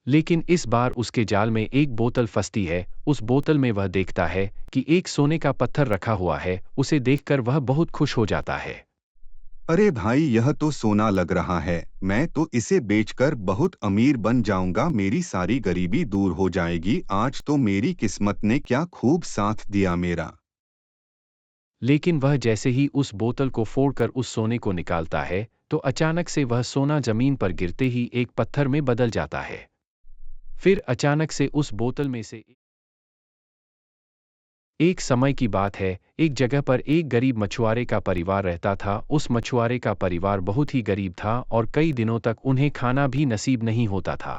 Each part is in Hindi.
लेकिन इस बार उसके जाल में एक बोतल फंसती है। उस बोतल में वह देखता है कि एक सोने का पत्थर रखा हुआ है। उसे देखकर वह बहुत खुश हो जाता है। अरे भाई, यह तो सोना लग रहा है। मैं तो इसे बेचकर बहुत अमीर बन जाऊंगा, मेरी सारी गरीबी दूर हो जाएगी। आज तो मेरी किस्मत ने क्या खूब साथ दिया मेरा। लेकिन वह जैसे ही उस बोतल को फोड़कर उस सोने को निकालता है, तो अचानक से वह सोना जमीन पर गिरते ही एक पत्थर में बदल जाता है। फिर अचानक से उस बोतल में से एक समय की बात है, एक जगह पर एक गरीब मछुआरे का परिवार रहता था। उस मछुआरे का परिवार बहुत ही गरीब था और कई दिनों तक उन्हें खाना भी नसीब नहीं होता था।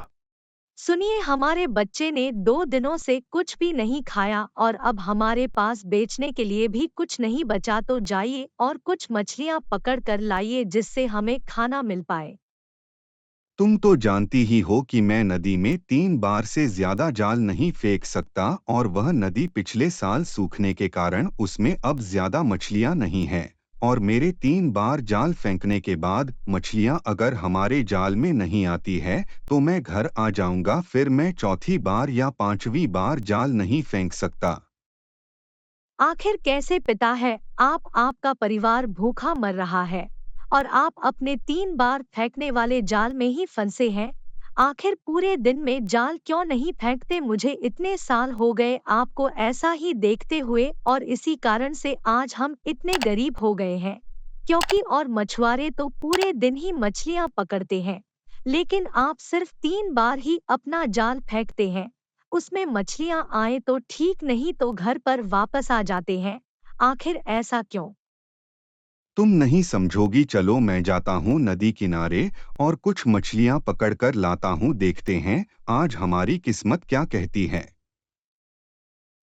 सुनिए, हमारे बच्चे ने 2 दिनों से कुछ भी नहीं खाया और अब हमारे पास बेचने के लिए भी कुछ नहीं बचा। तो जाइए और कुछ मछलियाँ पकड़ कर लाइए जिससे हमें खाना मिल पाए। तुम तो जानती ही हो कि मैं नदी में 3 बार से ज्यादा जाल नहीं फेंक सकता, और वह नदी पिछले साल सूखने के कारण उसमें अब ज्यादा मछलियां नहीं हैं। और मेरे 3 बार जाल फेंकने के बाद मछलियां अगर हमारे जाल में नहीं आती है तो मैं घर आ जाऊंगा। फिर मैं चौथी बार या 5वीं बार जाल नहीं फेंक सकता। आखिर कैसे पिता है आप? आपका परिवार भूखा मर रहा है और आप अपने 3 बार फेंकने वाले जाल में ही फंसे हैं। आखिर पूरे दिन में जाल क्यों नहीं फेंकते? मुझे इतने साल हो गए आपको ऐसा ही देखते हुए और इसी कारण से आज हम इतने गरीब हो गए हैं। क्योंकि और मछुआरे तो पूरे दिन ही मछलियां पकड़ते हैं, लेकिन आप सिर्फ 3 बार ही अपना जाल फेंकते हैं। उसमें मछलियां आए तो ठीक, नहीं तो घर पर वापस आ जाते हैं। आखिर ऐसा क्यों? तुम नहीं समझोगी, चलो मैं जाता हूँ नदी किनारे और कुछ मछलियाँ पकड़कर लाता हूँ, देखते हैं आज हमारी किस्मत क्या कहती है।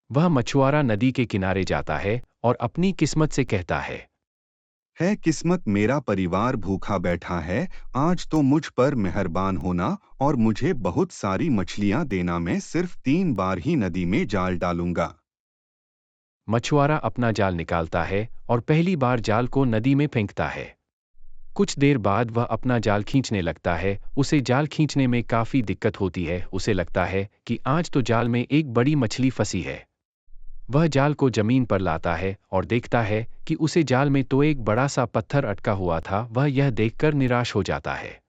वह मछुआरा नदी के किनारे जाता है और अपनी किस्मत से कहता है किस्मत, मेरा परिवार भूखा बैठा है, आज तो मुझ पर मेहरबान होना और मुझे बहुत सारी मछलियाँ देना। मैं सिर्फ 3 बार ही नदी में जाल डालूंगा। मछुआरा अपना जाल निकालता है और पहली बार जाल को नदी में फेंकता है। कुछ देर बाद वह अपना जाल खींचने लगता है। उसे जाल खींचने में काफी दिक्कत होती है। उसे लगता है कि आज तो जाल में एक बड़ी मछली फंसी है। वह जाल को जमीन पर लाता है और देखता है कि उसे जाल में तो एक बड़ा सा पत्थर अटका हुआ था। वह यह देखकर निराश हो जाता है।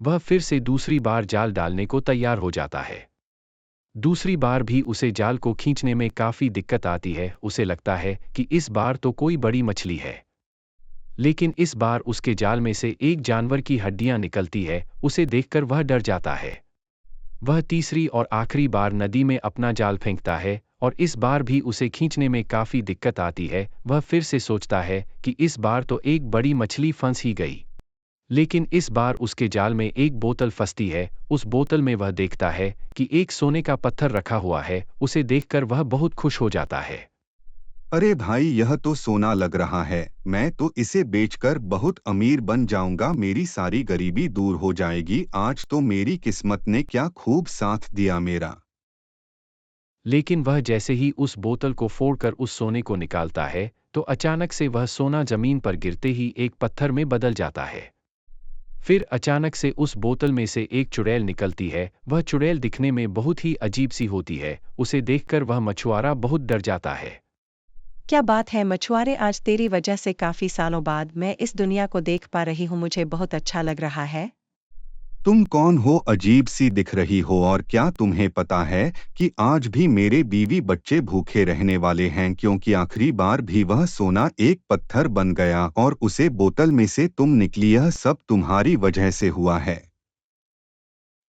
वह फिर से दूसरी बार जाल डालने को तैयार हो जाता है। दूसरी बार भी उसे जाल को खींचने में काफी दिक्कत आती है। उसे लगता है कि इस बार तो कोई बड़ी मछली है। लेकिन इस बार उसके जाल में से एक जानवर की हड्डियां निकलती है। उसे देखकर वह डर जाता है। वह तीसरी और आखिरी बार नदी में अपना जाल फेंकता है और इस बार भी उसे खींचने में काफी दिक्कत आती है। वह फिर से सोचता है कि इस बार तो एक बड़ी मछली फंस ही गई। लेकिन इस बार उसके जाल में एक बोतल फंसती है। उस बोतल में वह देखता है कि एक सोने का पत्थर रखा हुआ है। उसे देखकर वह बहुत खुश हो जाता है। अरे भाई, यह तो सोना लग रहा है। मैं तो इसे बेचकर बहुत अमीर बन जाऊंगा, मेरी सारी गरीबी दूर हो जाएगी। आज तो मेरी किस्मत ने क्या खूब साथ दिया मेरा। लेकिन वह जैसे ही उस बोतल को फोड़कर उस सोने को निकालता है, तो अचानक से वह सोना जमीन पर गिरते ही एक पत्थर में बदल जाता है। फिर अचानक से उस बोतल में से एक चुड़ैल निकलती है। वह चुड़ैल दिखने में बहुत ही अजीब सी होती है। उसे देखकर वह मछुआरा बहुत डर जाता है। क्या बात है मछुआरे, आज तेरी वजह से काफी सालों बाद मैं इस दुनिया को देख पा रही हूँ, मुझे बहुत अच्छा लग रहा है। तुम कौन हो? अजीब सी दिख रही हो। और क्या तुम्हें पता है कि आज भी मेरे बीवी बच्चे भूखे रहने वाले हैं, क्योंकि आखिरी बार भी वह सोना एक पत्थर बन गया और उसे बोतल में से तुम निकली। यह सब तुम्हारी वजह से हुआ है।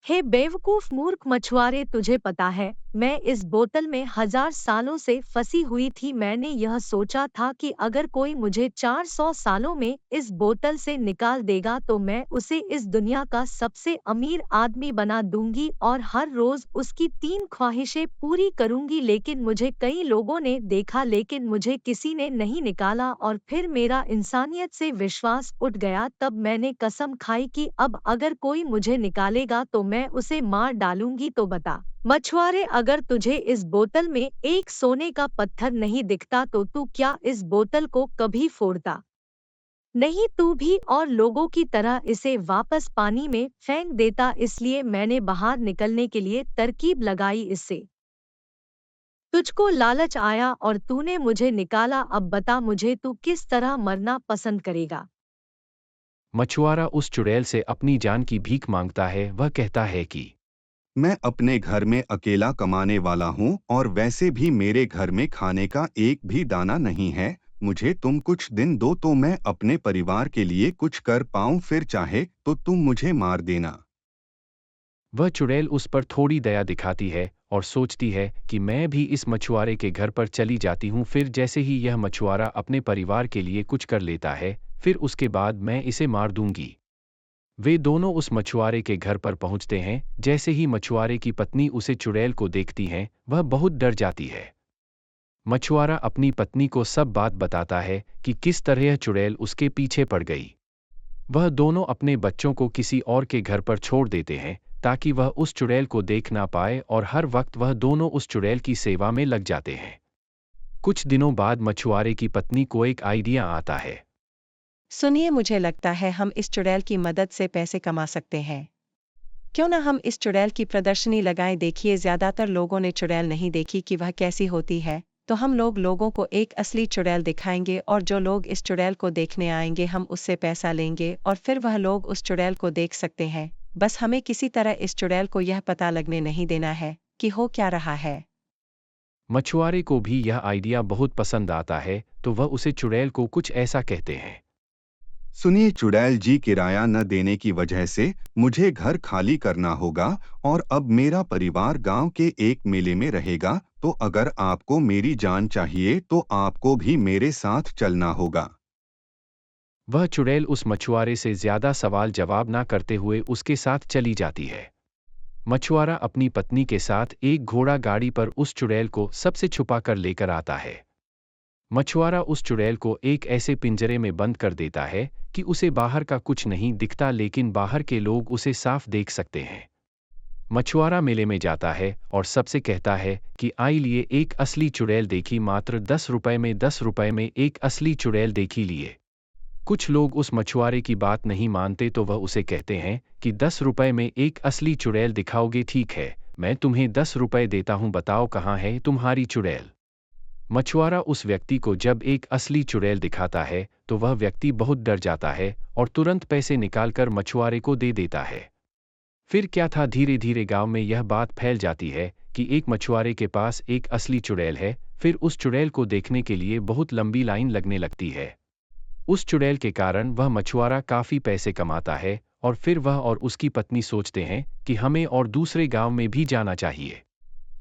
हे बेवकूफ मूर्ख मछुआरे, तुझे पता है मैं इस बोतल में 1000 सालों से फंसी हुई थी। मैंने यह सोचा था कि अगर कोई मुझे 400 सालों में इस बोतल से निकाल देगा तो मैं उसे इस दुनिया का सबसे अमीर आदमी बना दूंगी और हर रोज उसकी 3 ख्वाहिशें पूरी करूंगी। लेकिन मुझे कई लोगों ने देखा, लेकिन मुझे किसी ने नहीं निकाला और फिर मेरा इंसानियत से विश्वास उठ गया। तब मैंने कसम खाई कि अब अगर कोई मुझे निकालेगा तो मैं उसे मार डालूंगी। तो बता मछुआरे, अगर तुझे इस बोतल में एक सोने का पत्थर नहीं दिखता तो तू क्या इस बोतल को कभी फोड़ता? नहीं, तू भी और लोगों की तरह इसे वापस पानी में फेंक देता, इसलिए मैंने बाहर निकलने के लिए तरकीब लगाई इससे। तुझको लालच आया और तूने मुझे निकाला, अब बता मुझे तू किस तरह मरना पसंद करेगा। मछुआरा उस चुड़ैल से अपनी जान की भीख मांगता है। वह कहता है कि मैं अपने घर में अकेला कमाने वाला हूँ और वैसे भी मेरे घर में खाने का एक भी दाना नहीं है। मुझे तुम कुछ दिन दो तो मैं अपने परिवार के लिए कुछ कर पाऊँ, फिर चाहे तो तुम मुझे मार देना। वह चुड़ैल उस पर थोड़ी दया दिखाती है और सोचती है कि मैं भी इस मछुआरे के घर पर चली जाती हूँ। फिर जैसे ही यह मछुआरा अपने परिवार के लिए कुछ कर लेता है, फिर उसके बाद मैं इसे मार दूंगी। वे दोनों उस मछुआरे के घर पर पहुंचते हैं। जैसे ही मछुआरे की पत्नी उसे चुड़ैल को देखती है, वह बहुत डर जाती है। मछुआरा अपनी पत्नी को सब बात बताता है कि किस तरह यह चुड़ैल उसके पीछे पड़ गई। वह दोनों अपने बच्चों को किसी और के घर पर छोड़ देते हैं ताकि वह उस चुड़ैल को देख ना पाए, और हर वक्त वह दोनों उस चुड़ैल की सेवा में लग जाते हैं। कुछ दिनों बाद मछुआरे की पत्नी को एक आइडिया आता है। सुनिए, मुझे लगता है हम इस चुड़ैल की मदद से पैसे कमा सकते हैं। क्यों ना हम इस चुड़ैल की प्रदर्शनी लगाएं। देखिए, ज्यादातर लोगों ने चुड़ैल नहीं देखी कि वह कैसी होती है, तो हम लोगों को एक असली चुड़ैल दिखाएंगे और जो लोग इस चुड़ैल को देखने आएंगे हम उससे पैसा लेंगे और फिर वह लोग उस चुड़ैल को देख सकते हैं। बस हमें किसी तरह इस चुड़ैल को यह पता लगने नहीं देना है कि हो क्या रहा है। मछुआरे को भी यह आइडिया बहुत पसंद आता है, तो वह उसे चुड़ैल को कुछ ऐसा कहते हैं। सुनिए चुड़ैल जी, किराया न देने की वजह से मुझे घर खाली करना होगा और अब मेरा परिवार गांव के एक मेले में रहेगा, तो अगर आपको मेरी जान चाहिए तो आपको भी मेरे साथ चलना होगा। वह चुड़ैल उस मछुआरे से ज्यादा सवाल जवाब ना करते हुए उसके साथ चली जाती है। मछुआरा अपनी पत्नी के साथ एक घोड़ा गाड़ी पर उस चुड़ैल को सबसे छुपा कर लेकर आता है। मछुआरा उस चुड़ैल को एक ऐसे पिंजरे में बंद कर देता है कि उसे बाहर का कुछ नहीं दिखता, लेकिन बाहर के लोग उसे साफ देख सकते हैं। मछुआरा मेले में जाता है और सबसे कहता है कि आई लिए एक असली चुड़ैल देखी, मात्र 10 रुपए में, 10 रुपए में एक असली चुड़ैल देखी लिए। कुछ लोग उस मछुआरे की बात नहीं मानते, तो वह उसे कहते हैं कि 10 रुपए में एक असली चुड़ैल दिखाओगे? ठीक है, मैं तुम्हें 10 रुपए देता हूँ, बताओ कहाँ है तुम्हारी चुड़ैल। मछुआरा उस व्यक्ति को जब एक असली चुड़ैल दिखाता है तो वह व्यक्ति बहुत डर जाता है और तुरंत पैसे निकालकर मछुआरे को दे देता है। फिर क्या था, धीरे धीरे गांव में यह बात फैल जाती है कि एक मछुआरे के पास एक असली चुड़ैल है। फिर उस चुड़ैल को देखने के लिए बहुत लंबी लाइन लगने लगती है। उस चुड़ैल के कारण वह मछुआरा काफी पैसे कमाता है और फिर वह और उसकी पत्नी सोचते हैं कि हमें और दूसरे गांव में भी जाना चाहिए।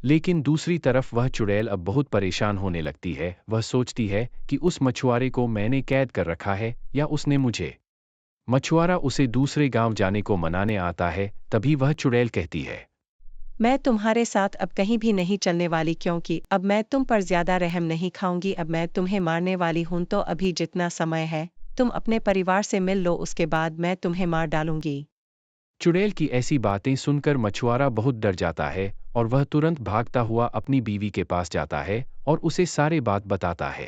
लेकिन दूसरी तरफ वह चुड़ैल अब बहुत परेशान होने लगती है। वह सोचती है कि उस मछुआरे को मैंने कैद कर रखा है या उसने मुझे। मछुआरा उसे दूसरे गांव जाने को मनाने आता है, तभी वह चुड़ैल कहती है, मैं तुम्हारे साथ अब कहीं भी नहीं चलने वाली, क्योंकि अब मैं तुम पर ज्यादा रहम नहीं खाऊंगी। अब मैं तुम्हें मारने वाली हूं, तो अभी जितना समय है तुम अपने परिवार से मिल लो, उसके बाद मैं तुम्हें मार डालूंगी। चुड़ैल की ऐसी बातें सुनकर मछुआरा बहुत डर जाता है और वह तुरंत भागता हुआ अपनी बीवी के पास जाता है और उसे सारे बात बताता है।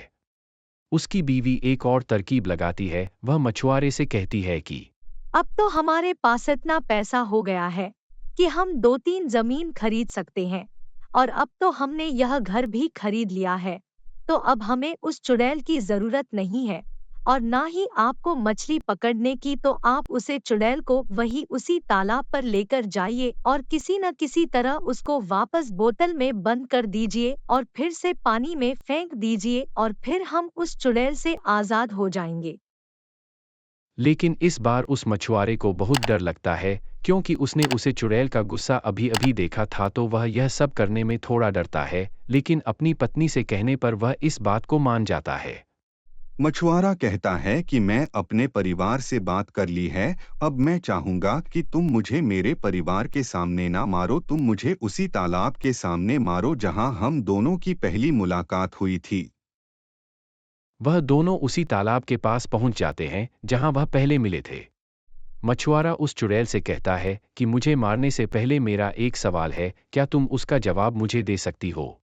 उसकी बीवी एक और तरकीब लगाती है। वह मछुआरे से कहती है कि अब तो हमारे पास इतना पैसा हो गया है कि हम 2-3 जमीन खरीद सकते हैं, और अब तो हमने यह घर भी खरीद लिया है, तो अब हमें उस चुड़ैल की जरूरत नहीं है और ना ही आपको मछली पकड़ने की। तो आप उसे चुड़ैल को वही उसी तालाब पर लेकर जाइए और किसी न किसी तरह उसको वापस बोतल में बंद कर दीजिए और फिर से पानी में फेंक दीजिए, और फिर हम उस चुड़ैल से आजाद हो जाएंगे। लेकिन इस बार उस मछुआरे को बहुत डर लगता है, क्योंकि उसने उसे चुड़ैल का गुस्सा अभी अभी देखा था, तो वह यह सब करने में थोड़ा डरता है। लेकिन अपनी पत्नी से कहने पर वह इस बात को मान जाता है। मछुआरा कहता है कि मैं अपने परिवार से बात कर ली है, अब मैं चाहूंगा कि तुम मुझे मेरे परिवार के सामने ना मारो, तुम मुझे उसी तालाब के सामने मारो जहां हम दोनों की पहली मुलाकात हुई थी। वह दोनों उसी तालाब के पास पहुंच जाते हैं जहां वह पहले मिले थे। मछुआरा उस चुड़ैल से कहता है कि मुझे मारने से पहले मेरा एक सवाल है, क्या तुम उसका जवाब मुझे दे सकती हो?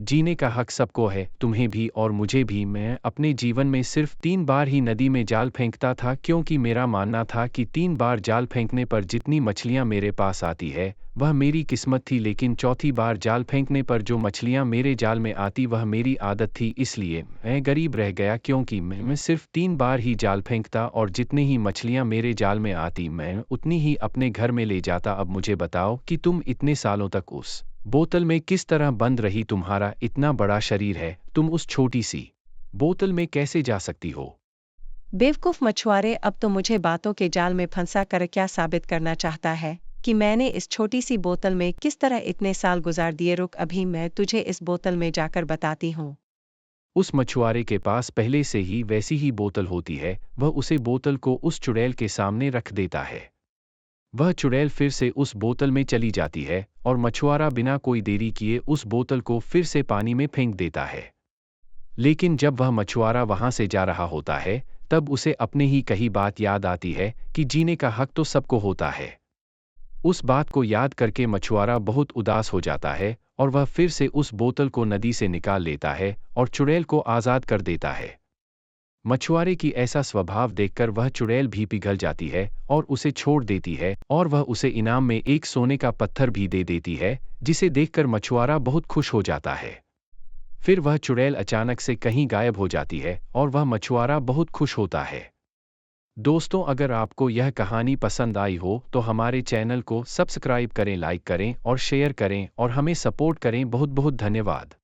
जीने का हक सबको है, तुम्हें भी और मुझे भी। मैं अपने जीवन में सिर्फ 3 बार ही नदी में जाल फेंकता था, क्योंकि मेरा मानना था कि 3 बार जाल फेंकने पर जितनी मछलियां मेरे पास आती है वह मेरी किस्मत थी, लेकिन चौथी बार जाल फेंकने पर जो मछलियां मेरे जाल में आती वह मेरी आदत थी। इसलिए मैं गरीब रह गया, क्योंकि मैं सिर्फ 3 बार ही जाल फेंकता और जितनी ही मछलियां मेरे जाल में आती मैं उतनी ही अपने घर में ले जाता। अब मुझे बताओ कि तुम इतने सालों तक उस बोतल में किस तरह बंद रही? तुम्हारा इतना बड़ा शरीर है, तुम उस छोटी सी बोतल में कैसे जा सकती हो? बेवकूफ मछुआरे, अब तो मुझे बातों के जाल में फंसा कर क्या साबित करना चाहता है कि मैंने इस छोटी सी बोतल में किस तरह इतने साल गुजार दिए। रुक, अभी मैं तुझे इस बोतल में जाकर बताती हूँ। उस मछुआरे के पास पहले से ही वैसी ही बोतल होती है। वह उसे बोतल को उस चुड़ैल के सामने रख देता है। वह चुड़ैल फिर से उस बोतल में चली जाती है और मछुआरा बिना कोई देरी किए उस बोतल को फिर से पानी में फेंक देता है। लेकिन जब वह मछुआरा वहां से जा रहा होता है तब उसे अपने ही कही बात याद आती है कि जीने का हक तो सबको होता है। उस बात को याद करके मछुआरा बहुत उदास हो जाता है और वह फिर से उस बोतल को नदी से निकाल लेता है और चुड़ैल को आज़ाद कर देता है। मछुआरे की ऐसा स्वभाव देखकर वह चुड़ैल भी पिघल जाती है और उसे छोड़ देती है, और वह उसे इनाम में एक सोने का पत्थर भी दे देती है, जिसे देखकर मछुआरा बहुत खुश हो जाता है। फिर वह चुड़ैल अचानक से कहीं गायब हो जाती है और वह मछुआरा बहुत खुश होता है। दोस्तों, अगर आपको यह कहानी पसंद आई हो तो हमारे चैनल को सब्सक्राइब करें, लाइक करें और शेयर करें और हमें सपोर्ट करें। बहुत बहुत धन्यवाद।